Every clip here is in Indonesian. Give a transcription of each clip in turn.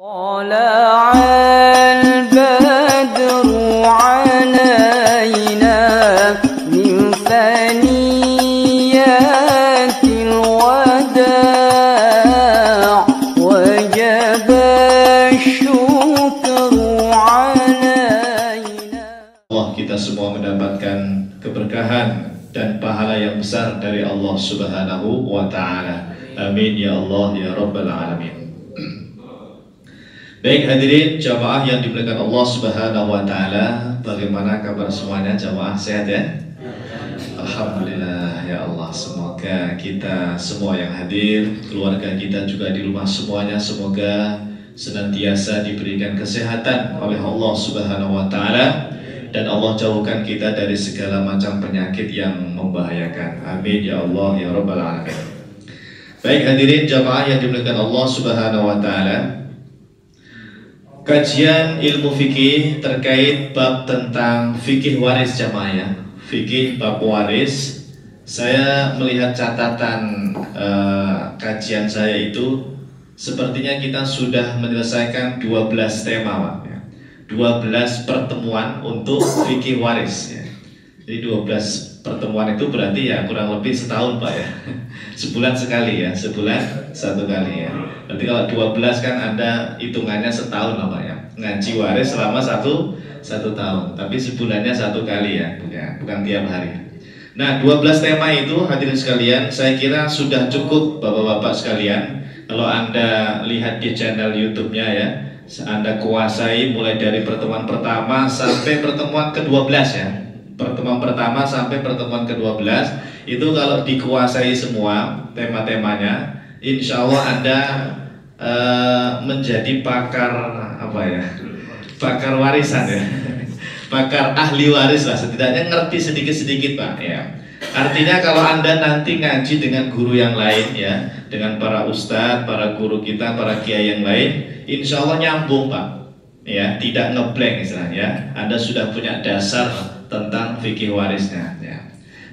طلع البدر علينا من ثنيات الوداع وجب الشكر علينا. Allah, kita semua mendapatkan keberkahan dan pahala yang besar dari Allah Subhanahu wa Ta'ala. Amin ya Allah ya Rabbal Alamin. Baik hadirin jamaah yang dimuliakan Allah Subhanahu wa Ta'ala, bagaimana kabar semuanya? Jamaah sehat ya? Alhamdulillah ya Allah. Semoga kita semua yang hadir, keluarga kita juga di rumah semuanya, semoga senantiasa diberikan kesehatan oleh Allah Subhanahu wa Ta'ala, dan Allah jauhkan kita dari segala macam penyakit yang membahayakan. Amin ya Allah ya Rabbal Alamin. Baik hadirin jamaah yang dimuliakan Allah Subhanahu wa Ta'ala, kajian ilmu fikih terkait bab tentang fikih waris jamaah ya. Fikih bab waris. Saya melihat catatan kajian saya itu sepertinya kita sudah menyelesaikan 12 tema Pak ya. 12 pertemuan untuk fikih waris ya. Jadi 12 pertemuan itu berarti ya kurang lebih setahun Pak ya. Sebulan sekali ya, sebulan satu kali ya. Berarti kalau 12 kan Anda hitungannya setahun Pak ya. Ngaji waris selama satu tahun, tapi sebulannya satu kali ya, bukan tiap hari. Nah 12 tema itu hadirin sekalian, saya kira sudah cukup bapak-bapak sekalian. Kalau Anda lihat di channel YouTube-nya ya, Anda kuasai mulai dari pertemuan pertama sampai pertemuan ke-12 ya. Pertemuan pertama sampai pertemuan ke-12 itu kalau dikuasai semua tema-temanya, insya Allah Anda menjadi pakar apa ya, pakar warisan ya, pakar ahli waris lah, setidaknya ngerti sedikit-sedikit Pak ya. Artinya kalau Anda nanti ngaji dengan guru yang lain ya, dengan para ustadz, para guru kita, para kiai yang lain, insya Allah nyambung Pak ya, tidak ngeblank istilahnya. Anda sudah punya dasar tentang fikih warisnya ya.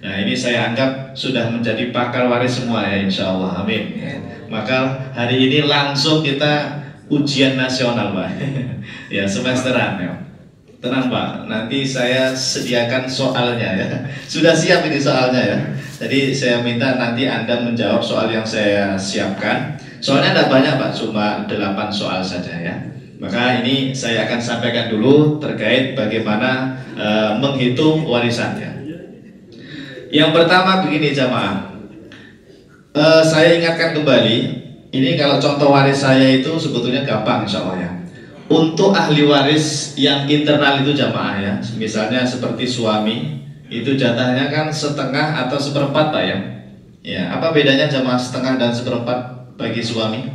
Nah ini saya anggap sudah menjadi pakar waris semua ya, insya Allah, amin ya. Maka hari ini langsung kita ujian nasional Pak ya, semesteran ya. Tenang Pak, nanti saya sediakan soalnya ya. Sudah siap ini soalnya ya. Jadi saya minta nanti Anda menjawab soal yang saya siapkan. Soalnya tidak banyak Pak, cuma 8 soal saja ya. Maka ini saya akan sampaikan dulu terkait bagaimana menghitung warisannya. Yang pertama begini jamaah, saya ingatkan kembali, ini kalau contoh waris saya itu sebetulnya gampang insya Allah ya. Untuk ahli waris yang internal itu jamaah ya, misalnya seperti suami, itu jatahnya kan setengah atau seperempat Pak ya. Ya, apa bedanya jamaah setengah dan seperempat bagi suami?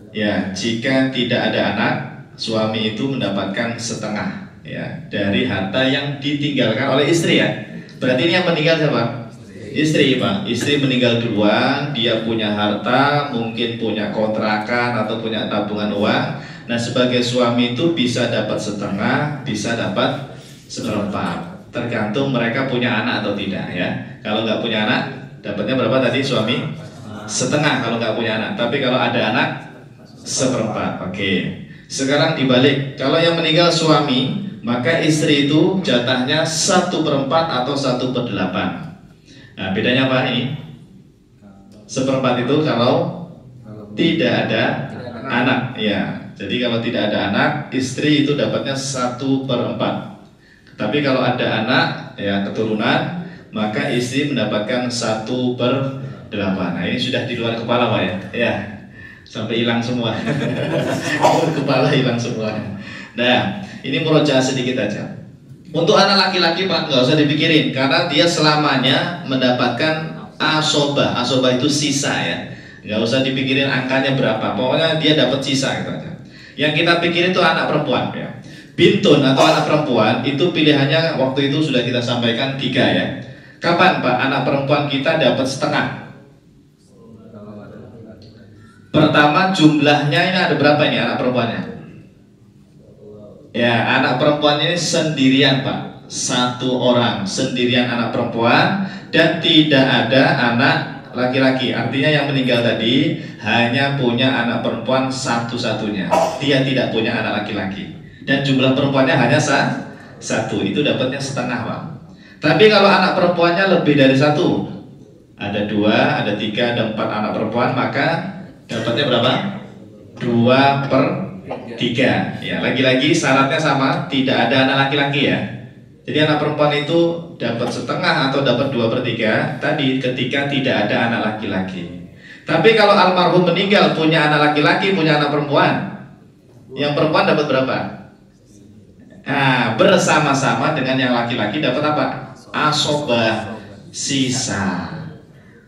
Ya, jika tidak ada anak, suami itu mendapatkan setengah ya dari harta yang ditinggalkan oleh istri ya. Berarti ini yang meninggal siapa? Istri Pak. Istri meninggal duluan, dia punya harta, mungkin punya kontrakan atau punya tabungan uang. Nah sebagai suami itu bisa dapat setengah, bisa dapat seperempat, tergantung mereka punya anak atau tidak ya. Kalau nggak punya anak, dapatnya berapa tadi suami? Setengah kalau nggak punya anak. Tapi kalau ada anak, seperempat. Oke. Sekarang dibalik, kalau yang meninggal suami, maka istri itu jatahnya 1/4 atau 1/8. Nah bedanya apa ini? Seperempat itu kalau tidak ada anak ya. Jadi kalau tidak ada anak, istri itu dapatnya 1/4. Tapi kalau ada anak ya, keturunan, maka istri mendapatkan 1/8. Nah ini sudah di luar kepala Pak ya. Ya. Sampai hilang semua. Kepala hilang semua. Nah ini murojaah sedikit aja. Untuk anak laki-laki Pak nggak usah dipikirin, karena dia selamanya mendapatkan asobah. Asobah itu sisa ya, nggak usah dipikirin angkanya berapa, pokoknya dia dapat sisa gitu aja. Yang kita pikirin itu anak perempuan ya. Bintun atau anak perempuan itu pilihannya waktu itu sudah kita sampaikan 3 ya. Kapan Pak anak perempuan kita dapat setengah? Pertama jumlahnya ini ada berapa ini anak perempuannya? Ya anak perempuan ini sendirian Pak, 1 orang sendirian anak perempuan, dan tidak ada anak laki-laki. Artinya yang meninggal tadi hanya punya anak perempuan satu-satunya. Dia tidak punya anak laki-laki. Dan jumlah perempuannya hanya satu. Itu dapatnya setengah, Pak. Tapi kalau anak perempuannya lebih dari satu, ada 2, ada 3, ada 4 anak perempuan, maka dapatnya berapa? 2/3. Ya, lagi-lagi syaratnya sama, tidak ada anak laki-laki ya. Jadi anak perempuan itu dapat setengah atau dapat 2/3 tadi ketika tidak ada anak laki-laki. Tapi kalau almarhum meninggal punya anak laki-laki, punya anak perempuan, yang perempuan dapat berapa? Nah, bersama-sama dengan yang laki-laki dapat apa? Asobah, sisa.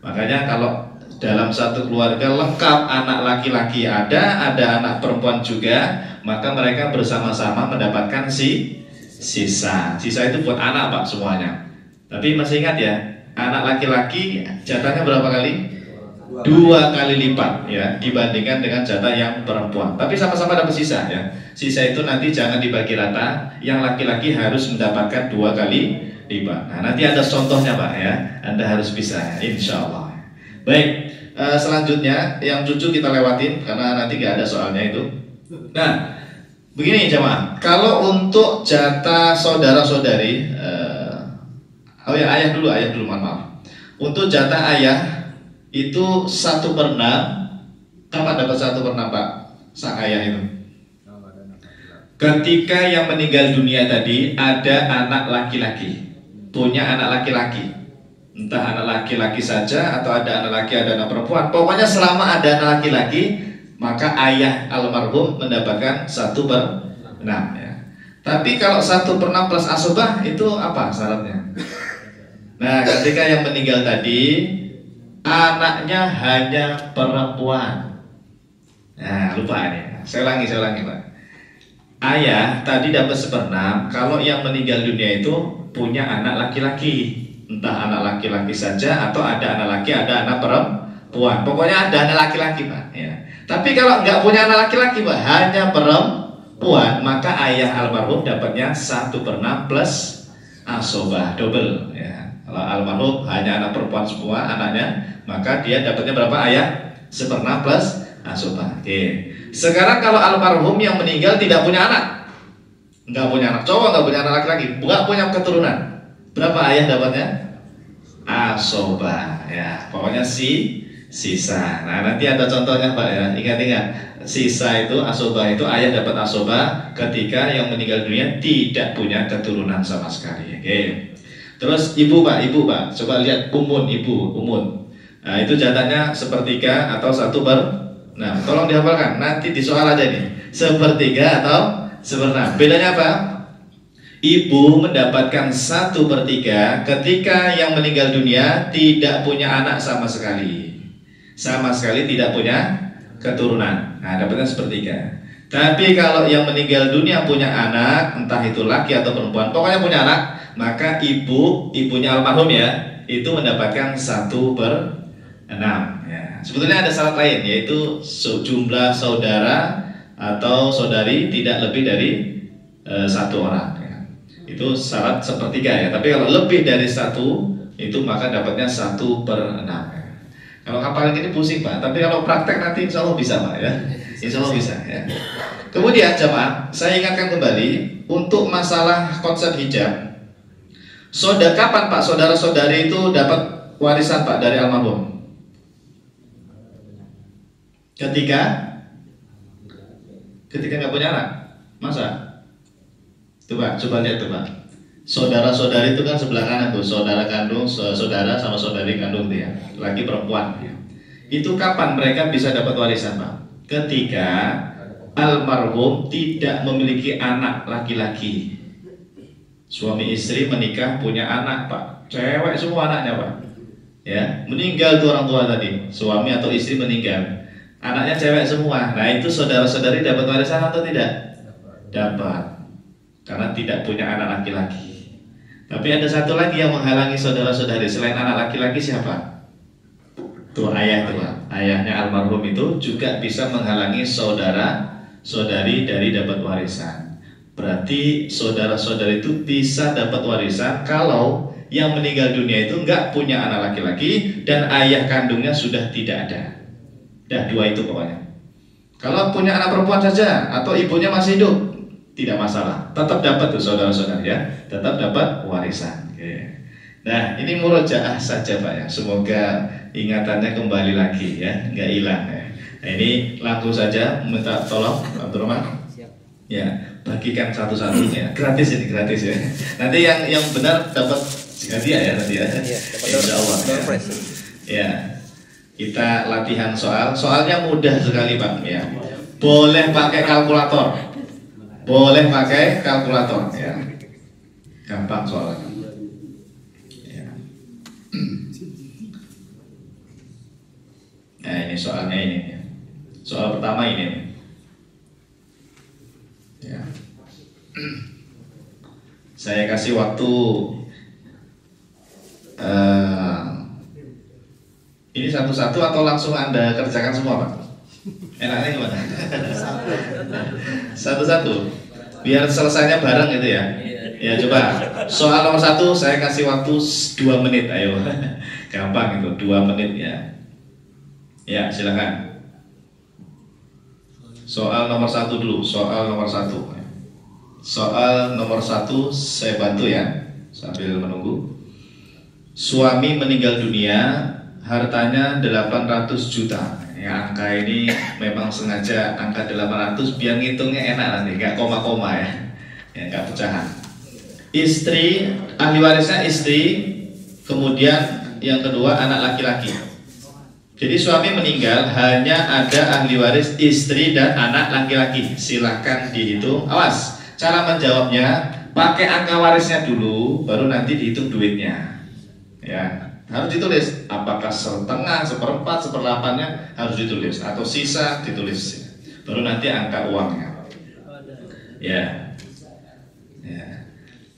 Makanya kalau dalam satu keluarga lengkap, anak laki-laki ada anak perempuan juga, maka mereka bersama-sama mendapatkan sisa. Sisa itu buat anak, Pak, semuanya. Tapi masih ingat ya, anak laki-laki jatahnya berapa kali? 2 kali lipat ya, dibandingkan dengan jatah yang perempuan. Tapi sama-sama dapat sisa ya. Sisa itu nanti jangan dibagi rata, yang laki-laki harus mendapatkan 2 kali lipat. Nah, nanti ada contohnya, Pak ya. Anda harus bisa, insya Allah. Baik, selanjutnya yang cucu kita lewatin karena nanti gak ada soalnya itu. Nah, begini jemaah, kalau untuk jatah saudara-saudari, ayah dulu, mohon maaf. Untuk jatah ayah itu 1/6. Kapan dapat 1/6, Pak? Sang ayah itu. Ketika yang meninggal dunia tadi ada anak laki-laki, punya anak laki-laki, entah anak laki-laki saja atau ada anak laki, ada anak perempuan. Pokoknya selama ada anak laki-laki, maka ayah almarhum mendapatkan 1/6 ya. Tapi kalau 1/6 plus asobah itu apa syaratnya? Nah, ketika yang meninggal tadi anaknya hanya perempuan. Nah, lupa nih. Saya ulangi, Pak. Ayah tadi dapat 1/6 kalau yang meninggal dunia itu punya anak laki-laki, entah anak laki-laki saja atau ada anak laki, ada anak perempuan. Pokoknya ada anak laki-laki, Pak ya. Tapi kalau nggak punya anak laki-laki, Pak, hanya perempuan, maka ayah almarhum dapatnya 1/6 plus asobah, double ya. Kalau almarhum hanya anak perempuan semua anaknya, maka dia dapatnya berapa ayah? 1/6 plus asobah. Oke. Sekarang kalau almarhum yang meninggal tidak punya anak, nggak punya anak cowok, nggak punya anak laki-laki, nggak punya keturunan, berapa ayah dapatnya? Asobah ya. Pokoknya sisa. Nah, nanti ada contohnya, Pak ya. Ingat-ingat, sisa itu asobah itu ayah dapat asobah ketika yang meninggal dunia tidak punya keturunan sama sekali. Oke. Terus ibu Pak, coba lihat ibu umun. Nah, itu jatahnya 1/3 atau 1/6. Tolong dihafalkan, nanti di soal aja nih. 1/3 atau 1/6. Bedanya apa? Ibu mendapatkan 1/3 ketika yang meninggal dunia tidak punya anak sama sekali. Sama sekali tidak punya keturunan. Nah, dapatnya 1/3. Tapi kalau yang meninggal dunia punya anak, entah itu laki atau perempuan, pokoknya punya anak, maka ibunya almarhum ya, itu mendapatkan 1/6 ya. Sebetulnya ada syarat lain, yaitu jumlah saudara atau saudari tidak lebih dari 1 orang ya. Itu syarat 1/3 ya. Tapi kalau lebih dari 1 itu maka dapatnya 1/6 ya. Kalau kapal ini pusing, Pak, tapi kalau praktek nanti insya Allah bisa, Pak ya. Insya Allah bisa ya. Kemudian jemaah, saya ingatkan kembali untuk masalah konsep hijab. Kapan, Pak, saudara-saudari itu dapat warisan, Pak, dari almarhum? Ketika nggak punya anak, masa? Coba lihat tuh, Pak. Saudara-saudari itu kan sebelah kanan tuh, saudara kandung, saudara sama saudari kandung tuh ya, laki perempuan. Ya. Itu kapan mereka bisa dapat warisan, Pak? Ketika almarhum tidak memiliki anak laki-laki. Suami istri menikah punya anak, Pak. Cewek semua anaknya, Pak. Ya, meninggal tuh orang tua tadi, suami atau istri meninggal. Anaknya cewek semua. Nah, itu saudara-saudari dapat warisan atau tidak? Dapat. Karena tidak punya anak laki-laki. Tapi ada satu lagi yang menghalangi saudara-saudari selain anak laki-laki, siapa? Tuh ayah tuh, ayahnya almarhum itu juga bisa menghalangi saudara-saudari dari dapat warisan. Berarti saudara-saudari itu bisa dapat warisan kalau yang meninggal dunia itu nggak punya anak laki-laki dan ayah kandungnya sudah tidak ada. Dah dua itu pokoknya. Kalau punya anak perempuan saja atau ibunya masih hidup, tidak masalah, tetap dapat tuh saudara-saudara ya, tetap dapat warisan. Nah ini murojaah saja Pak ya, semoga ingatannya kembali lagi ya, nggak hilang ya. Nah ini langsung saja minta tolong Abdurrahman. Ya, bagikan satu-satunya. Gratis ini, gratis ya. Nanti yang benar dapat hadiah ya nanti ya. Insya Allah. Ya. Kita latihan soal. Soalnya mudah sekali Pak ya. Boleh pakai kalkulator. Boleh pakai kalkulator ya. Gampang soalnya. Ya. Nah ini soalnya ini. Soal pertama ini. Ya. Saya kasih waktu ini satu-satu atau langsung Anda kerjakan semua Pak? Enaknya gimana? Satu-satu biar selesainya bareng gitu ya. Ya coba soal nomor 1 saya kasih waktu 2 menit, ayo. Gampang itu, 2 menit ya. Ya silakan. Soal nomor 1 dulu, soal nomor 1. Soal nomor 1 saya bantu ya, sambil menunggu. Suami meninggal dunia, hartanya 800 juta. Ya, angka ini memang sengaja angka 800 biar ngitungnya enak nanti, nggak koma-koma ya. Ya, nggak pecahan. Istri, ahli warisnya istri, kemudian yang kedua anak laki-laki. Jadi suami meninggal hanya ada ahli waris istri dan anak laki-laki. Silahkan dihitung. Awas, cara menjawabnya pakai angka warisnya dulu, baru nanti dihitung duitnya. Ya, harus ditulis. Apakah setengah, seperempat, seperdelapannya harus ditulis, atau sisa ditulis. Baru nanti angka uangnya. Ya.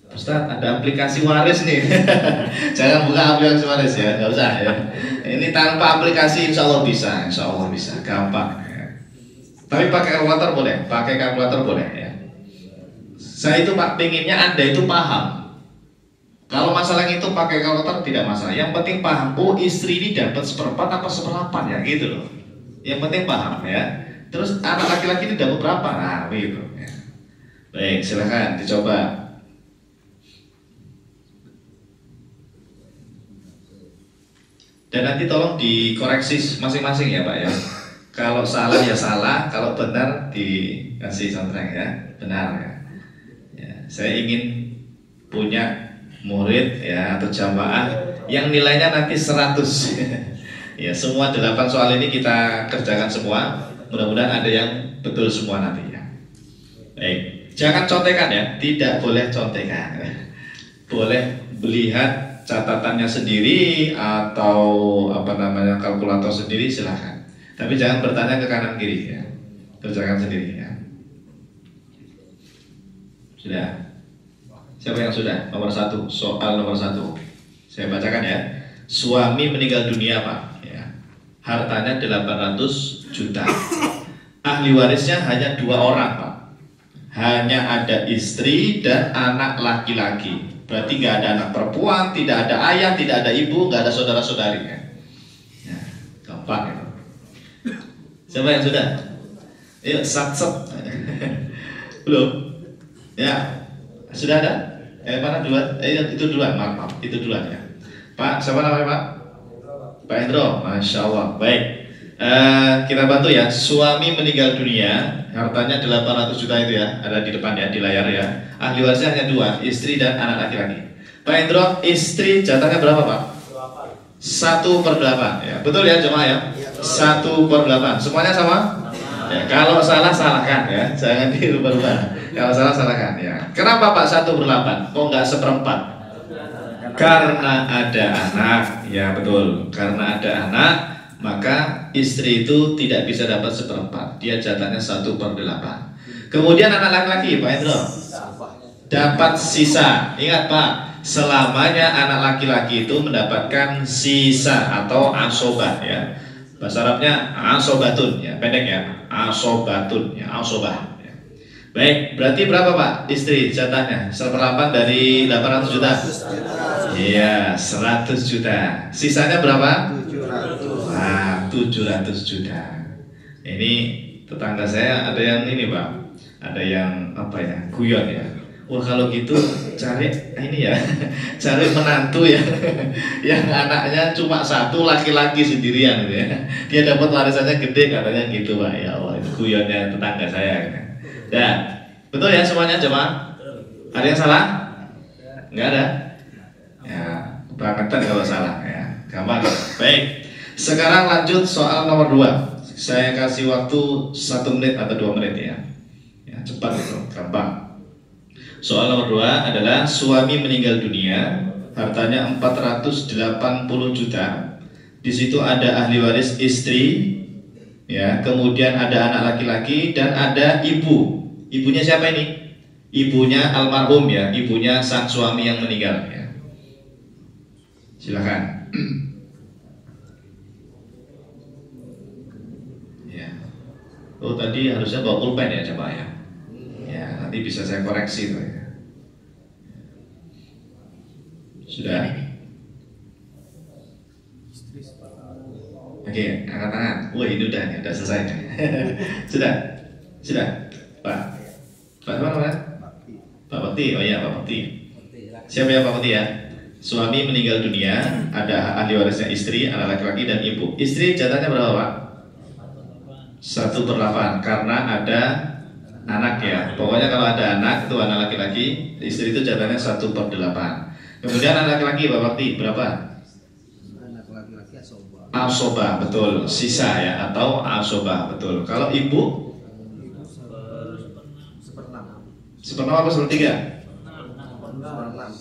Ustaz, ada aplikasi waris nih. Jangan buka aplikasi waris ya, nggak usah ya. Ini tanpa aplikasi insya Allah bisa, gampang. Ya. Tapi pakai kalkulator boleh, ya. Saya itu Pak pinginnya Anda itu paham. Kalau masalah itu pakai kalkulator tidak masalah. Yang penting paham. Oh istri ini dapat 1/4 apa 1/8 ya, gitu loh. Yang penting paham ya. Terus anak laki-laki ini dapat berapa? Nah, gitu. Ya. Baik, silakan dicoba. Dan nanti tolong dikoreksi masing-masing ya Pak ya. Kalau salah ya salah, kalau benar dikasih contreng ya, benar ya. Ya, saya ingin punya murid ya atau jamaah yang nilainya nanti 100. Ya, semua 8 soal ini kita kerjakan semua. Mudah-mudahan ada yang betul semua nanti ya. Baik, jangan contekan ya, tidak boleh contekan. Boleh melihat catatannya sendiri atau kalkulator sendiri silahkan. Tapi jangan bertanya ke kanan kiri ya. Kerjakan sendiri ya. Sudah. Siapa yang sudah? Nomor 1, soal nomor 1. Saya bacakan ya. Suami meninggal dunia Pak ya. Hartanya 800 juta. Ahli warisnya hanya 2 orang Pak. Hanya ada istri dan anak laki-laki. Berarti nggak ada anak perempuan, tidak ada ayah, tidak ada ibu, nggak ada saudara-saudari ya. Ya, gampang itu. Siapa yang sudah? Yuk, sat-sat. Belum? Ya, sudah ada? Mana duluan? Itu duluan, maaf, itu duluan ya. Pak, siapa namanya Pak? Pak Hendro, Masya Allah. Baik, kita bantu ya. Suami meninggal dunia, hartanya 800 juta itu ya, ada di depan ya, di layar ya. Ahli warisnya hanya 2, istri dan anak laki-laki. Pak Hendro, istri jatahnya berapa Pak? 1/8 ya, betul ya jemaah ya? 1/8, semuanya sama? Ya, kalau salah salahkan ya, jangan dirubah-rubah. Kalau salah salahkan ya. Kenapa Pak 1/8? Kok nggak 1/4? Karena ada anak, ya betul. Karena ada anak, maka istri itu tidak bisa dapat 1/4. Dia jatahnya 1/8. Kemudian anak laki-laki, Pak Hendro, dapat sisa. Ingat Pak, selamanya anak laki-laki itu mendapatkan sisa atau asobah ya. Bahasa Arabnya asobatun ya, pendek ya, asobatun ya, asobah ya. Baik, berarti berapa Pak istri jatahnya? 1/8 dari 800 juta? Iya, 100 juta. Sisanya berapa? 700. Wah, 700 juta. Ini tetangga saya ada yang ini Pak, ada yang apa ya, guyon ya. Wah kalau gitu cari ini ya, cari menantu ya, yang anaknya cuma satu, laki-laki sendirian gitu ya. Dia dapat warisannya gede katanya gitu Pak. Ya Allah, itu guyonnya tetangga saya. Gitu. Ya, betul ya semuanya jemaah? Ada yang salah? Enggak ada? Ya, bangetan kalau salah ya. Gampang. Baik. Sekarang lanjut soal nomor 2. Saya kasih waktu 1 menit atau 2 menit ya. Ya, cepat itu, gampang. Soal nomor 2 adalah suami meninggal dunia, hartanya 480 juta. Di situ ada ahli waris istri, ya, kemudian ada anak laki-laki dan ada ibu. Ibunya siapa ini? Ibunya almarhum ya, ibunya sang suami yang meninggal ya. Silakan. Ya. Oh tadi harusnya bawa pulpen ya coba ya. Ya nanti bisa saya koreksi tuh ya. Sudah. Oke, angkat tangan. Wah ini udah selesai. Sudah, Pak. Pak mana? Pak Bakti. Oh iya Pak Bakti. Siapa ya Pak Bakti ya? Suami meninggal dunia, ada ahli warisnya istri, anak laki-laki dan ibu. Istri jatahnya berapa Pak? 1/8 karena ada anak ya. Pokoknya kalau ada anak itu anak laki-laki, istri itu jatahnya 1/8. Kemudian anak laki-laki Pak Bakti berapa? Anak laki-laki asoba. Asoba betul, sisa ya atau asoba betul. Kalau ibu? 1/6 apa 1/3?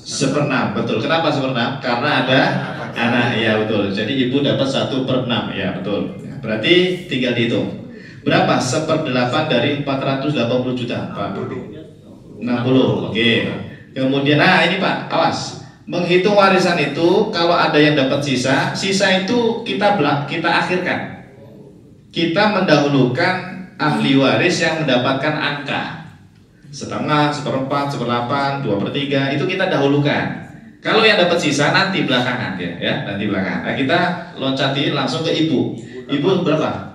1/6 betul. Kenapa 1/6? Karena ada anak ya betul. Jadi ibu dapat 1/6 ya betul. Berarti tinggal dihitung. Berapa 1/8 dari 480 juta Pak? 60. Oke. Kemudian ini Pak, awas. Menghitung warisan itu kalau ada yang dapat sisa itu kita akhirkan. Kita mendahulukan ahli waris yang mendapatkan angka 1/2, 1/4, 1/8, 2/3 itu kita dahulukan. Kalau yang dapat sisa nanti belakangan ya nanti belakangan. Nah kita loncatin langsung ke ibu. Ibu berapa?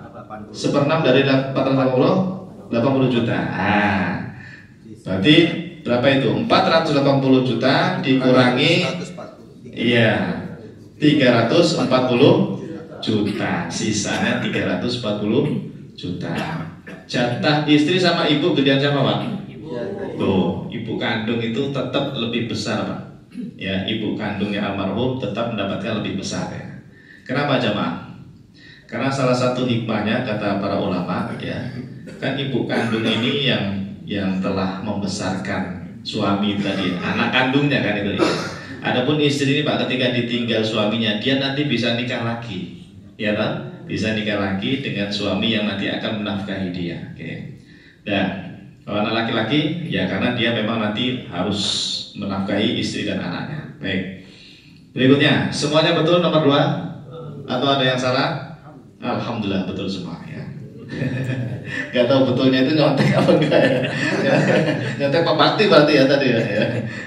1/6 dari 480 juta. Berarti berapa itu? 480 juta dikurangi 340 juta. Sisanya 340 juta. Jatah istri sama ibu gedean siapa Pak? Tuh, ibu kandung itu tetap lebih besar Pak. Ya, ibu kandungnya almarhum tetap mendapatkan lebih besar ya. Kenapa jemaah? Karena salah satu hikmahnya kata para ulama ya, kan ibu kandung ini yang telah membesarkan suami tadi, anak kandungnya kan itu. Adapun istri ini Pak ketika ditinggal suaminya, dia nanti bisa nikah lagi, ya kan? Bisa nikah lagi dengan suami yang nanti akan menafkahi dia. Oke. Dan kalau anak laki-laki, ya karena dia memang nanti harus menafkahi istri dan anaknya. Baik. Berikutnya, semuanya betul nomor 2 atau ada yang salah? Alhamdulillah betul semua ya. Gak tahu betulnya itu nyontek apa enggak ya. Nyontek Pak Bakti berarti ya tadi ya.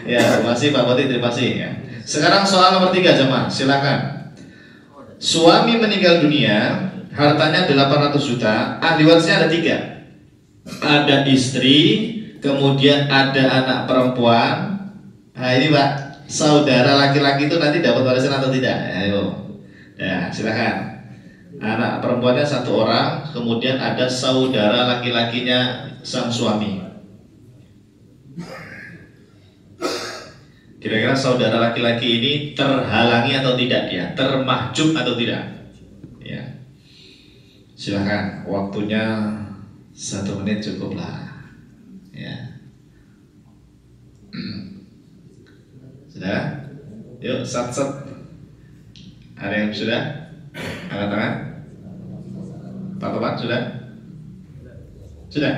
Ya, terima kasih Pak Bakti, terima kasih ya. Sekarang soal nomor 3 jemaah, silakan. Suami meninggal dunia, hartanya 800 juta, ahli warisnya ada 3. Ada istri, kemudian ada anak perempuan. Nah ini Pak, saudara laki-laki itu nanti dapat warisan atau tidak? Ayo, ya silakan. Anak perempuannya 1 orang, kemudian ada saudara laki-lakinya sang suami. Kira-kira saudara laki-laki ini terhalangi atau tidak ya? Termahjub atau tidak? Ya. Silakan, waktunya 1 menit cukuplah. Ya. Sudah? Yuk, sat-sat. Ada yang sudah? Angkat tangan. Pak Topan sudah? Sudah?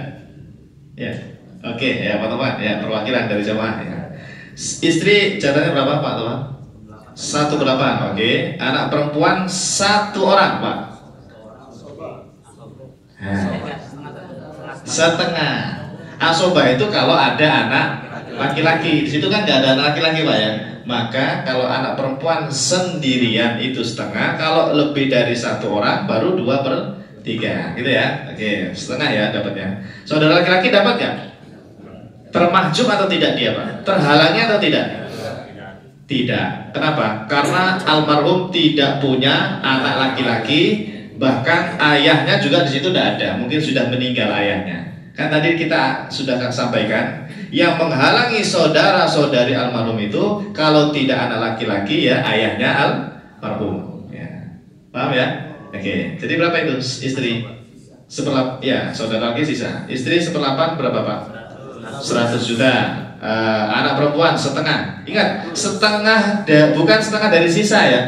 Ya. Oke, ya Pak Topan, ya perwakilan dari jamaah ya. Istri jatahnya berapa Pak Topan? 1/8. Oke. Anak perempuan 1 orang Pak. Setengah. Asobah itu kalau ada anak laki-laki. Di situ kan nggak ada anak laki-laki Pak ya. Maka kalau anak perempuan sendirian itu setengah. Kalau lebih dari satu orang baru 2/3, gitu ya. Oke, setengah ya dapatnya. Saudara laki-laki dapat nggak? Termahjub atau tidak dia Pak? Terhalangi atau tidak? Tidak. Kenapa? Karena almarhum tidak punya anak laki-laki, bahkan ayahnya juga di situ tidak ada. Mungkin sudah meninggal ayahnya. Kan tadi kita sudah sampaikan, yang menghalangi saudara-saudari almarhum itu kalau tidak anak laki-laki ya ayahnya almarhum. Ya. Paham ya? Oke. Jadi berapa itu istri? Ya, saudara laki sisa. Istri 1/8 berapa Pak? 100 juta. Anak perempuan setengah. Ingat, setengah bukan setengah dari sisa ya.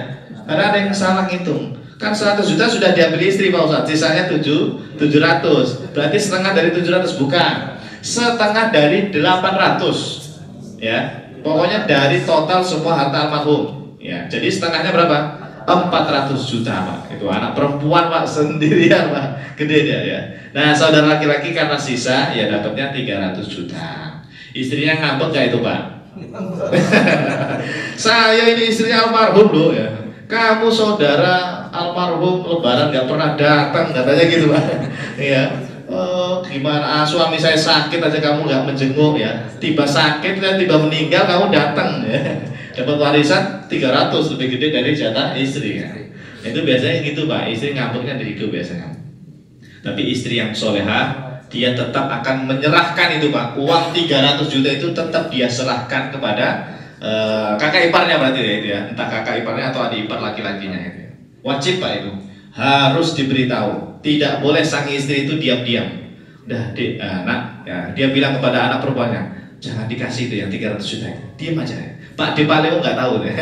Karena ada yang salah ngitung. Kan 100 juta sudah diambil istri Pak Ustadz, sisanya 700. Berarti setengah dari 700 bukan. Setengah dari 800. Ya. Pokoknya dari total semua harta almarhum. Ya. Jadi setengahnya berapa? 400 juta Pak. Itu anak perempuan Pak, sendirian Pak. Gede dia ya. Nah, saudara laki-laki karena sisa ya dapatnya 300 juta. Istrinya ngambek gak itu Pak? Saya ini istrinya almarhum loh ya. Kamu saudara almarhum lebaran gak pernah datang, katanya gitu Pak. Iya. Oh, gimana? Suami saya sakit aja kamu gak menjenguk ya. Tiba sakit dan tiba meninggal kamu datang ya. Dapat warisan 300 lebih gede dari jatah istri ya. Itu biasanya gitu Pak. Istri ngambeknya dari itu biasanya. Tapi istri yang solehah, dia tetap akan menyerahkan itu Pak. Uang 300 juta itu tetap dia serahkan kepada kakak iparnya berarti ya itu ya. Entah kakak iparnya atau adik ipar laki-lakinya itu. Wajib Pak itu. Harus diberitahu. Tidak boleh sang istri itu diam-diam. Udah Dek, nak ya, dia bilang kepada anak perempuannya, jangan dikasih itu yang 300 juta. Diam aja. Pak di Palembang nggak tahu deh.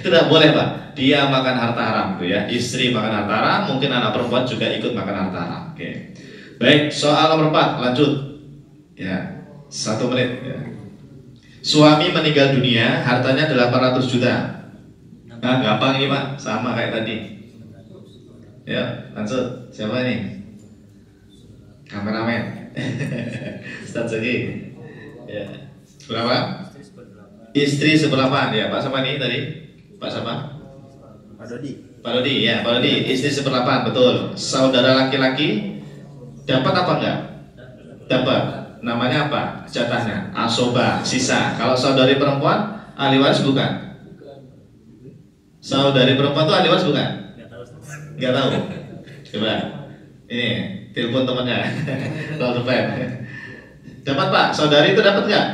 Itu tidak boleh Pak. Dia makan harta haram tuh ya. Istri makan harta haram, mungkin anak perempuan juga ikut makan harta haram. Oke. Baik, soal nomor 4, lanjut. Ya, 1 menit. Ya. Suami meninggal dunia, hartanya 800 juta. Nah, gampang ini Pak, sama kayak tadi. Ya, lanjut. Siapa ini? Kameramen. Ustaz Zaki. Ya. Berapa? Istri 1/8 ya, Pak sama nih tadi. Pak sama? Pak Dodi. Pak Dodi, ya, Pak Dodi. Istri 1/8, betul. Saudara laki-laki dapat apa enggak? Dapat. Namanya apa? Jatahnya asobah, sisa. Kalau saudari perempuan ahli waris bukan? Saudari perempuan itu ahli waris bukan? Enggak tahu. Coba. Ini telepon temannya. Kalau dapat Pak, saudari itu dapat enggak?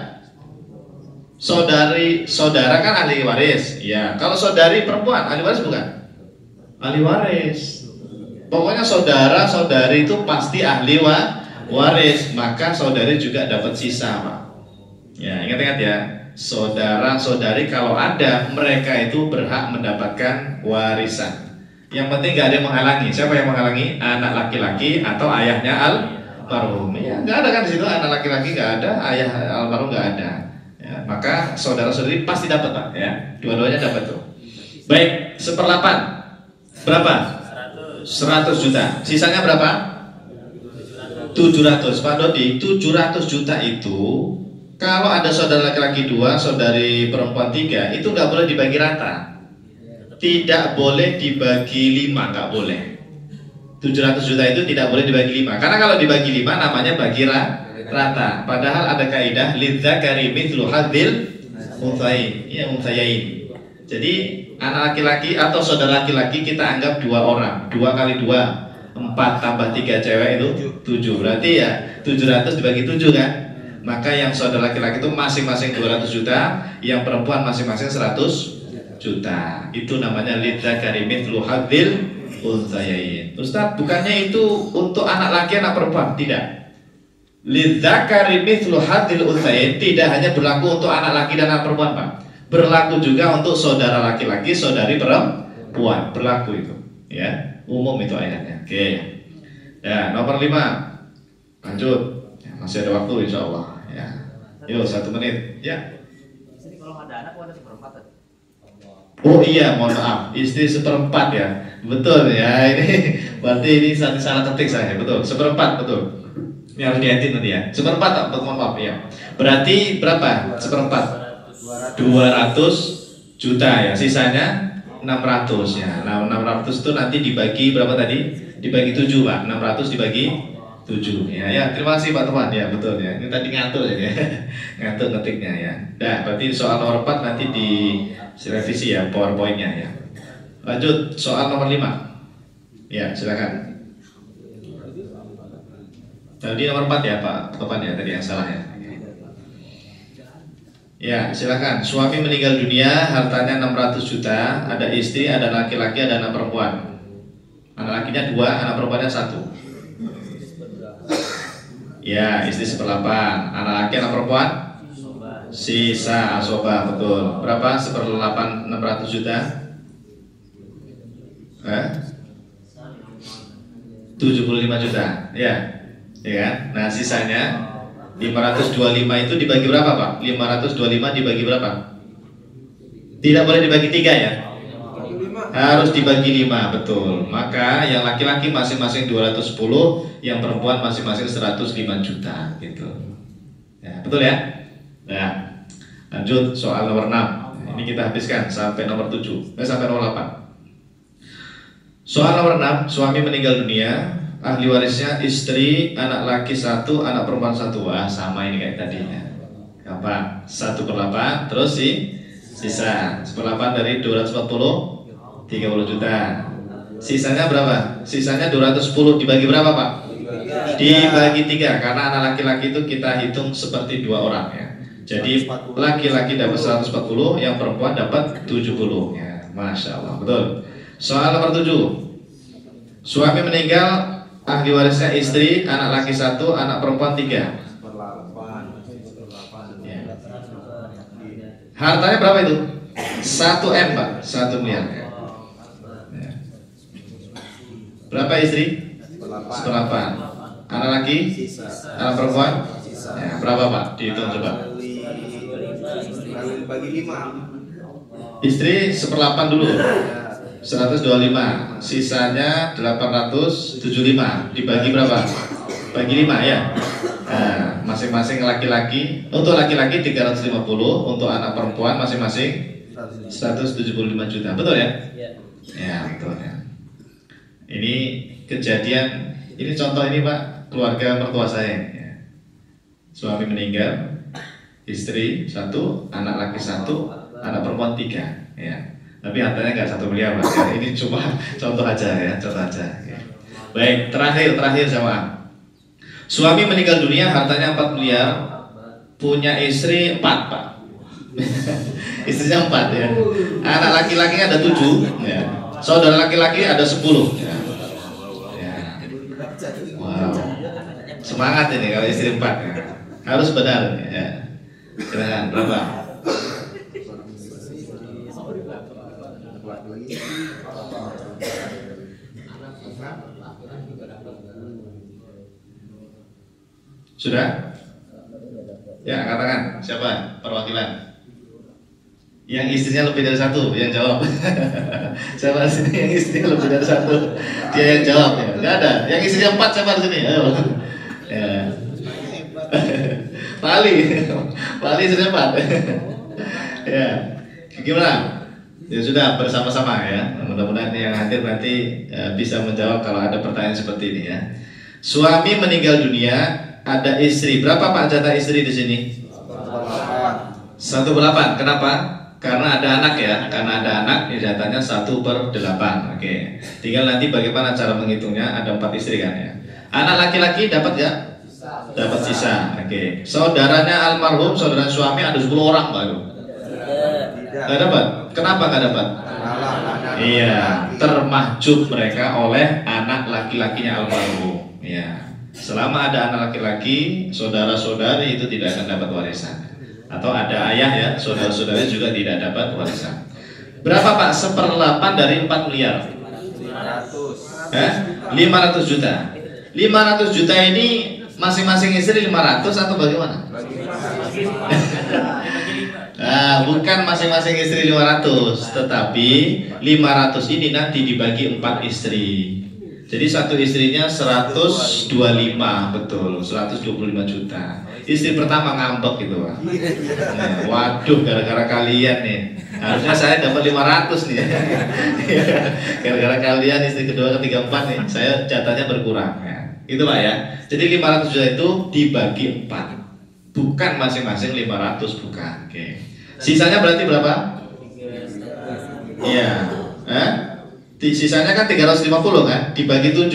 Saudara kan ahli waris. Ya, kalau saudari perempuan ahli waris bukan? Ahli waris. Pokoknya saudara-saudari itu pasti ahli waris, maka saudari juga dapat sisa, Pak. Ya, ingat-ingat ya. Saudara-saudari kalau ada, mereka itu berhak mendapatkan warisan. Yang penting gak ada yang menghalangi. Siapa yang menghalangi? Anak laki-laki atau ayahnya almarhum. Ya, nggak ada kan di situ anak laki-laki nggak ada, ayah almarhum nggak ada. Ya, maka saudara-saudari pasti dapat, Pak. Ya, dua-duanya dapat tuh. Baik, 1/8 berapa? 100 juta. Sisanya berapa? 700. Pak Dodi, 700 juta itu kalau ada saudara laki-laki 2, saudari perempuan 3, itu nggak boleh dibagi rata. Tidak boleh dibagi 5, nggak boleh. 700 juta itu tidak boleh dibagi 5. Karena kalau dibagi 5 namanya bagi rata. Padahal ada kaidah lidzakari mithlu hadzil unthayain. Ya, unthayain. Jadi anak laki-laki atau saudara laki-laki kita anggap 2 orang. 2 kali 2 4 tambah 3 cewek itu 7. Berarti ya 700 dibagi 7 kan. Maka yang saudara laki-laki itu masing-masing 200 juta, yang perempuan masing-masing 100 juta. Itu namanya lidzakari mithlu hadzil unthayain. Ustaz, bukannya itu untuk anak laki anak perempuan? Tidak. Lidzakari mithlu hadzil unthayain tidak hanya berlaku untuk anak laki dan anak perempuan, Pak. Berlaku juga untuk saudara laki-laki, saudari perempuan. Berlaku itu, ya. Umum itu ayatnya. Oke. Ya, nomor 5. Lanjut. Ya, masih ada waktu insya Allah. Ya. Yuk, 1 menit. Ya. Jadi kalau ada anak ada 1/4. Oh iya, mohon maaf. Istri 1/4 ya. Betul ya. Ini berarti ini salah ketik saya. Betul. 1/4 betul. Ini harus diedit nanti ya. Seperempat, mohon maaf ya. Berarti berapa? Seperempat. 200 juta ya. Sisanya 600 ya. Nah, 600 itu nanti dibagi berapa tadi? Dibagi 7 Pak. 600 dibagi 7 ya. Ya, terima kasih Pak Teman ya, betul ya. Ini tadi ngatur ya. Ngatur ngetiknya ya. Nah, berarti soal nomor 4 nanti di revisi ya PowerPoint-nya ya. Lanjut soal nomor 5. Ya, silakan. Tadi nomor 4 ya Pak Teman ya, tadi yang salah ya. Ya, silakan. Suami meninggal dunia, hartanya 600 juta, ada istri, ada laki-laki, ada anak perempuan. Anak lakinya 2, anak perempuannya 1. Ya, istri 1/8, anak laki, anak perempuan sisa asoba, betul. Berapa 1/8 600 juta? 75 juta, ya. Ya kan? Nah, sisanya 525 itu dibagi berapa Pak? 525 dibagi berapa? Tidak boleh dibagi 3 ya? Harus dibagi 5, betul. Maka yang laki-laki masing-masing 210, yang perempuan masing-masing 105 juta gitu. Ya, betul ya? Nah, lanjut soal nomor 6. Ini kita habiskan sampai nomor 7, sampai nomor 8. Soal nomor 6, suami meninggal dunia, ahli warisnya istri, anak laki 1, anak perempuan 1. Wah, sama ini kayak tadi ya. Gampang. 1/8 terus sisa 1/8 dari 240 30 juta. Sisanya berapa? Sisanya 210 dibagi berapa Pak? Dibagi 3, karena anak laki-laki itu kita hitung seperti 2 orang ya. Jadi laki-laki dapat 140, yang perempuan dapat 70 ya. Masya Allah, betul. Soal nomor 7. Suami meninggal, ahli warisnya istri, anak laki 1, anak perempuan 3. Ya. Hartanya berapa itu? 1 M Pak, 1 miliar ya. Ya. Berapa istri? 1/8. Anak laki? Anak perempuan? Ya, berapa Pak? Dihitung coba. Bagi 5. Istri 1/8 dulu. 125, sisanya 875 dibagi berapa? Bagi 5 ya. Nah, masing-masing laki-laki, untuk laki-laki 350, untuk anak perempuan masing-masing 175 juta. Betul ya? Ya, betul ya. Ini kejadian, ini contoh ini Pak, keluarga mertua saya ya. Suami meninggal, istri 1, anak laki 1, anak perempuan 3 ya. Tapi hartanya nggak 1 miliar Mas. Ya, ini cuma contoh aja ya, contoh aja. Ya. Baik, terakhir sama. Suami meninggal dunia, hartanya 4 miliar, punya istri 4 Pak. Istrinya 4 ya. Anak laki-lakinya ada 7 ya. Saudara laki-laki ada 10 ya. Ya. Wow. Semangat ini kalau istri 4 ya. Harus benar ya. Silakan, berapa? Sudah? Ya, katakan siapa perwakilan? Yang istrinya lebih dari 1, yang jawab. Siapa sini yang istrinya lebih dari 1? Dia yang jawab ya. Enggak ada. Yang istrinya 4 siapa di sini? Ayo. Ya. Pak Ali istrinya 4. Ya. Gimana? Ya sudah, bersama-sama ya. Mudah-mudahan yang hadir nanti bisa menjawab kalau ada pertanyaan seperti ini ya. Suami meninggal dunia, ada istri. Berapa Pak jatah istri di sini? 1/8. Kenapa? Karena ada anak ya. Karena ada anak, jatahnya 1/8. Oke. Tinggal nanti bagaimana cara menghitungnya. Ada 4 istri kan ya. Anak laki-laki dapat ya? Dapat sisa. Oke. Saudaranya almarhum, saudara suami ada 10 orang baru. Gak dapat. Kenapa gak dapat? Iya, termahjub mereka oleh anak laki-lakinya almarhum. Ya. Selama ada anak laki-laki, saudara-saudari itu tidak akan dapat warisan. Atau ada ayah ya, saudara-saudari juga tidak dapat warisan. Berapa Pak? 1/8 dari 4 miliar. 500 juta. 500 juta ini masing-masing istri 500 atau bagaimana? Nah, bukan masing-masing istri 500, tetapi 500 ini nanti dibagi 4 istri. Jadi satu istrinya 125, betul, 125 juta. Istri pertama ngambek gitu, Pak. Nah, waduh, gara-gara kalian nih. Harusnya saya dapat 500 nih. Gara-gara kalian istri kedua, ketiga, empat nih, saya jatahnya berkurang. Ya. Itu Pak ya. Jadi 500 juta itu dibagi 4. Bukan masing-masing 500, bukan. Oke. Sisanya berarti berapa? Iya. Sisanya kan 350 kan? Dibagi 7.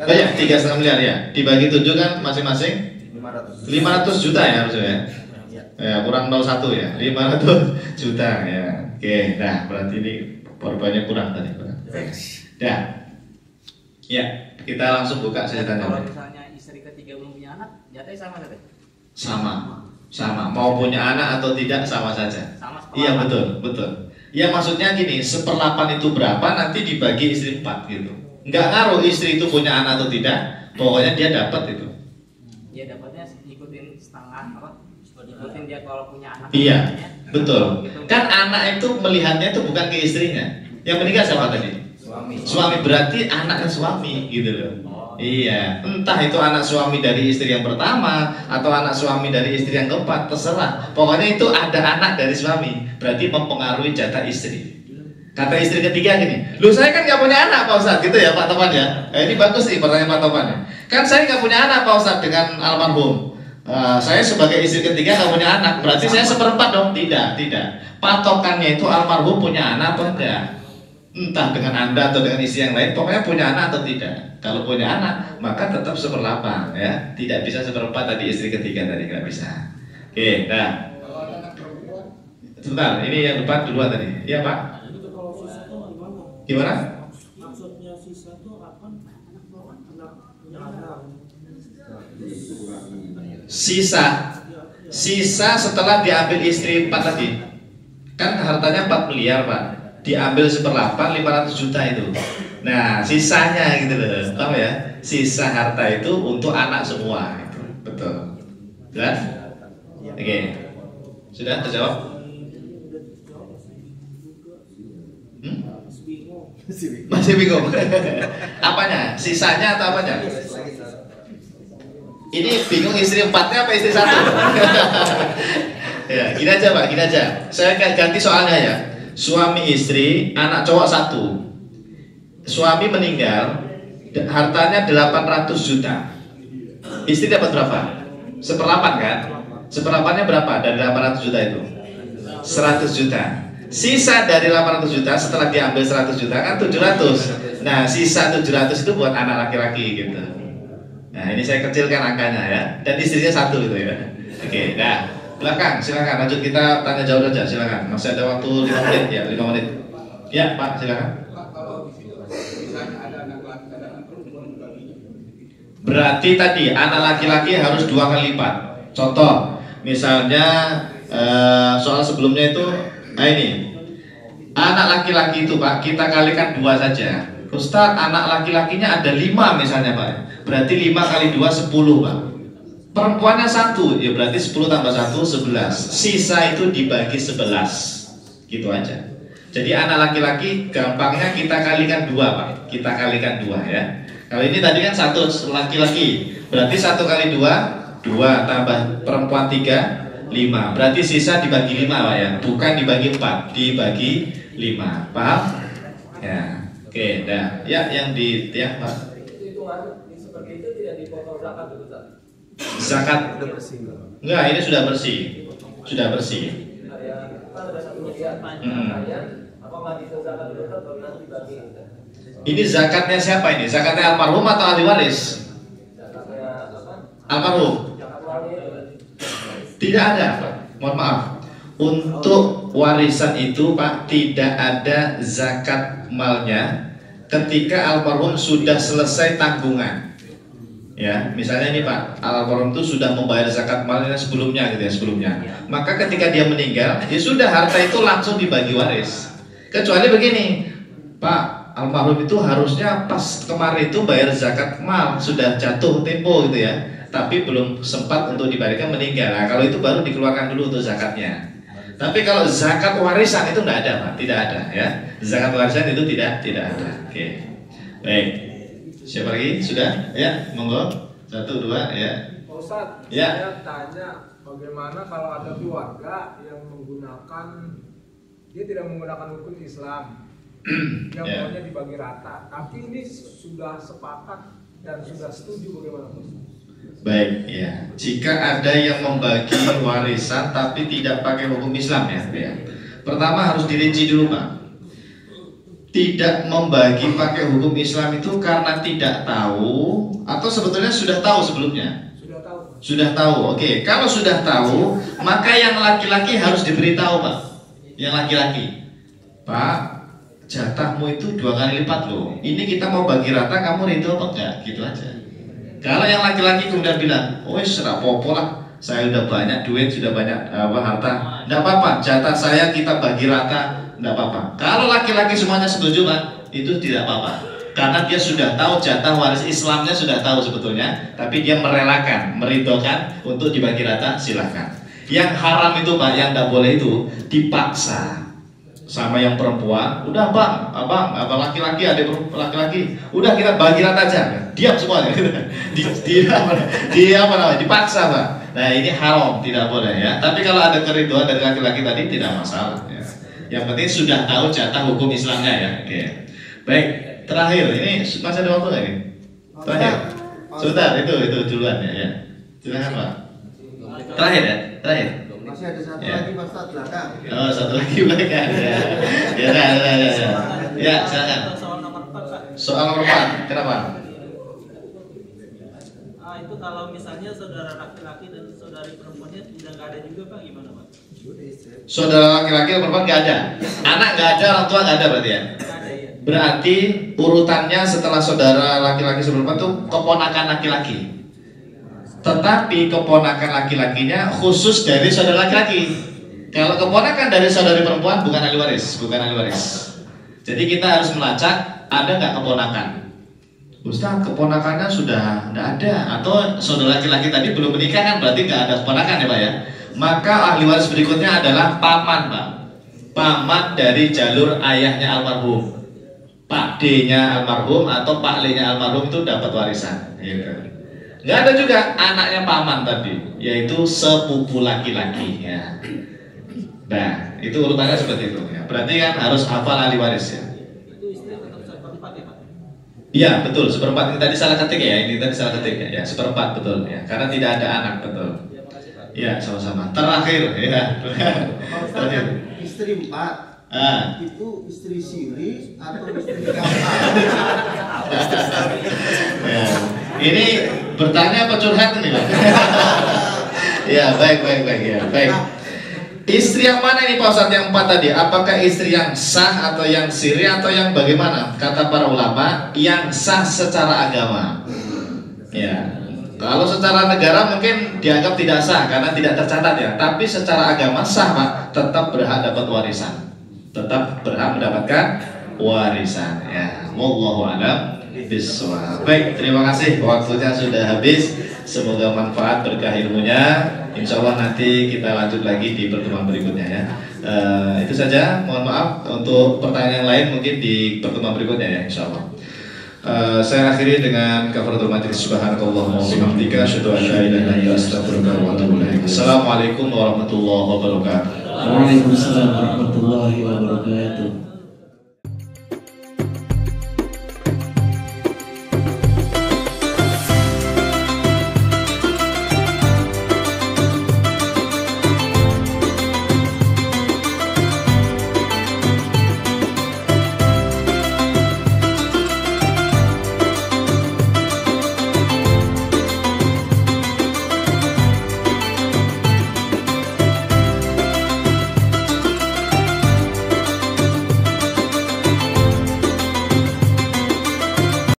Oh ya, 3,5 miliar ya. Dibagi 7 kan masing-masing 500 juta ya harusnya ya. Ya, kurang 01 ya. 500 juta ya. Oke, nah berarti ini korbannya kurang tadi. Ya. Ya, kita langsung buka sejatannya. Kalau misalnya istri ketiga belum punya anak, jatahnya sama saja. Sama. Mau punya anak atau tidak sama saja. Sama. Iya betul. Ya maksudnya gini, 1/8 itu berapa nanti dibagi istri 4 gitu. Nggak ngaruh istri itu punya anak atau tidak, pokoknya dia dapat itu. Dia dapatnya ikutin setengah apa? Ikutin dia kalau punya anak. Iya, betul. Kan anak itu melihatnya itu bukan ke istrinya. Yang meninggal siapa tadi? Suami, berarti anaknya suami gitu loh. Iya, entah itu anak suami dari istri yang pertama atau anak suami dari istri yang keempat, terserah. Pokoknya itu ada anak dari suami, berarti mempengaruhi jatah istri. Kata istri ketiga gini, lu saya kan nggak punya anak Pak Ustadz, gitu ya Pak Topan ya. Ini bagus nih pertanyaan Pak Topan ya. Kan saya nggak punya anak Pak Ustadz dengan almarhum. Saya sebagai istri ketiga nggak punya anak, berarti saya 1/4 dong? Tidak. Patokannya itu almarhum punya anak atau enggak? Entah dengan Anda atau dengan istri yang lain, pokoknya punya anak atau tidak. Kalau punya anak, maka tetap 1/8 ya. Tidak bisa 1/4 tadi istri ketiga tadi, nggak bisa. Oke, nah. Sebentar, ini yang depan duluan tadi. Iya Pak. Gimana? Maksudnya sisa itu apa? Sisa setelah diambil istri 4 tadi. Kan hartanya 4 miliar Pak. Diambil 1/8, 500 juta itu. Nah, sisanya gitu loh, tahu ya? Sisa harta itu untuk anak semua, gitu. Betul. Jelas? Oke. Sudah terjawab? Masih bingung. Apanya? Sisanya atau apanya? Ini bingung istri 4-nya apa istri 1? Ya, gini aja Pak, gini aja. Saya ganti soalnya ya. Suami istri, anak cowok 1. Suami meninggal, hartanya 800 juta. Istri dapat berapa? 1/8 kan? 1/8-nya berapa dari 800 juta itu? 100 juta. Sisa dari 800 juta setelah diambil 100 juta kan 700. Nah, sisa 700 itu buat anak laki-laki gitu. Nah, ini saya kecilkan angkanya ya. Dan istrinya 1 gitu ya. Oke, nah, belakang silakan lanjut, kita tanya jawab aja, silakan. Masih ada waktu 5 menit ya, 5 menit. Ya, Pak, silakan. Berarti tadi anak laki-laki harus 2 kali lipat. Contoh, misalnya soal sebelumnya itu, nah ini anak laki-laki itu Pak, kita kalikan 2 saja. Ustadz, anak laki-lakinya ada 5 misalnya Pak. Berarti 5 kali 2 10 Pak. Perempuannya 1, ya berarti 10 tambah 1 11. Sisa itu dibagi 11. Gitu aja. Jadi anak laki-laki gampangnya kita kalikan 2 Pak. Kita kalikan 2 ya. Kalau ini tadi kan 1 laki-laki, berarti 1 kali 2 2 tambah perempuan 3 5. Berarti sisa dibagi 5 Pak ya. Bukan dibagi 4, dibagi 5. Paham? Ya. Oke, dah. Ya, yang di tiang Pak. Seperti itu tidak dipotong zakat dulu Ustaz. Zakat enggak, ini sudah bersih. Sudah bersih. Kan ada 1 miliar. Apa nggak dihitung zakat dulu kan baru nanti bagi. Ini zakatnya siapa ini? Zakatnya almarhum atau ahli waris? Zakatnya apa? Almarhum. Tidak ada, Pak. Mohon maaf. Untuk warisan itu Pak, tidak ada zakat malnya ketika almarhum sudah selesai tanggungan. Ya, misalnya ini Pak, almarhum itu sudah membayar zakat malnya sebelumnya gitu ya, sebelumnya. Maka ketika dia meninggal, ya sudah, harta itu langsung dibagi waris. Kecuali begini, Pak, almarhum itu harusnya pas kemarin itu bayar zakat mal, sudah jatuh tempo gitu ya, tapi belum sempat untuk dibayarkan, meninggal. Nah, kalau itu baru dikeluarkan dulu untuk zakatnya. Tapi kalau zakat warisan itu tidak ada Pak, tidak ada ya. Zakat warisan itu tidak ada. Oke. Baik. Siapa lagi? Sudah? Ya, monggo. 1, 2, ya. Pak Ustadz, Ya. saya tanya bagaimana kalau ada keluarga yang menggunakan, dia tidak menggunakan hukum Islam yang Ya. maunya dibagi rata, tapi ini sudah sepakat dan sudah setuju, bagaimana Pak Ustadz? Baik, ya. Jika ada yang membagi warisan tapi tidak pakai hukum Islam ya. Pertama harus dirinci dulu, Pak. Tidak membagi pakai hukum Islam itu karena tidak tahu atau sebetulnya sudah tahu sebelumnya? Sudah tahu Pak. Sudah tahu. Oke, kalau sudah tahu, maka yang laki-laki harus diberitahu, Pak. Yang laki-laki, Pak, jatahmu itu 2 kali lipat loh. Ini kita mau bagi rata, kamu ridho apa enggak? Gitu aja. Kalau yang laki-laki kemudian bilang, oh serah popo lah, saya udah banyak duit, sudah banyak harta, enggak apa-apa, jatah saya kita bagi rata, enggak apa-apa. Kalau laki-laki semuanya setuju, Pak, itu tidak apa-apa. Karena dia sudah tahu jatah waris Islamnya sudah tahu sebetulnya, tapi dia merelakan, meridhokan untuk dibagi rata, silahkan. Yang haram itu, Pak, yang enggak boleh itu dipaksa sama yang perempuan. Udah abang laki-laki, adik laki-laki, udah kita bagi rata aja, diam semuanya. dia dipaksa, Pak. Nah ini haram, tidak boleh ya. Tapi kalau ada keriduan dari laki-laki tadi tidak masalah ya. Yang penting sudah tahu jatah hukum Islamnya ya. Oke. Baik, terakhir ini masih ada waktu nggak ini? Terakhir, sebentar itu duluan ya. Silakan Pak. Terakhir ya, terakhir. Masih ada satu Ya. lagi Pak Ustadz, belakang. Oh, satu lagi belakang ya. Ya, silakan. Soal nomor 4, Pak. Soal nomor 4, kenapa? Itu kalau misalnya saudara laki-laki dan saudari perempuannya udah nggak ada juga, Pak, gimana, Pak? Saudara laki-laki dan perempuan nggak ada, anak nggak ada, orang tua nggak ada berarti ya. Nggak ada ya. Berarti urutannya setelah saudara laki-laki sebelum itu keponakan laki-laki. Tetapi keponakan laki-lakinya khusus dari saudara laki-laki. Kalau keponakan dari saudari perempuan bukan ahli waris, Jadi kita harus melacak ada nggak keponakan. Ustaz, keponakannya sudah tidak ada, atau saudara laki-laki tadi belum menikah kan berarti nggak ada keponakan ya Pak ya. Maka ahli waris berikutnya adalah paman, Pak. Paman dari jalur ayahnya almarhum. Pak D-nya almarhum atau Pak L-nya almarhum itu dapat warisan. Gitu. Nggak ada juga anaknya paman tadi, yaitu sepupu laki-laki. Ya. Nah, itu urutannya seperti itu. Ya. Berarti kan harus hafal ahli waris ya. Itu istri tetap seperempat ya, Pak? Iya betul, seperempat. Ini tadi salah ketik ya. Ini tadi salah ketik ya. Ya, seperempat betul ya. Karena tidak ada anak betul. Ya, makasih, Pak. Iya sama-sama. Terakhir ya. Pak Ustadz, Terakhir. istri 4 Ah. itu istri siri atau istri gampang? Ya. Ini bertanya apa curhat ini Pak? Ya baik ya baik. Istri yang mana ini Pak Ustadz yang 4 tadi? Apakah istri yang sah atau yang siri atau yang bagaimana? Kata para ulama yang sah secara agama. Ya. Kalau secara negara mungkin dianggap tidak sah karena tidak tercatat ya. Tapi secara agama sah Pak, tetap berhak dapat warisan. Tetap berhak mendapatkan warisan ya. Wallahu a'lam bishawab. Baik, terima kasih waktunya sudah habis. Semoga manfaat berkah ilmunya. Insya Allah nanti kita lanjut lagi di pertemuan berikutnya ya. Itu saja. Mohon maaf untuk pertanyaan yang lain mungkin di pertemuan berikutnya ya. Insya Allah. Saya akhiri dengan kafaratul majlis. Subhanakallahumma wa bihamdika asyhadu an la ilaha illa anta astaghfiruka wa atubu ilaik. Assalamualaikum warahmatullahi wabarakatuh. Waalaikumsalam warahmatullahi wabarakatuh.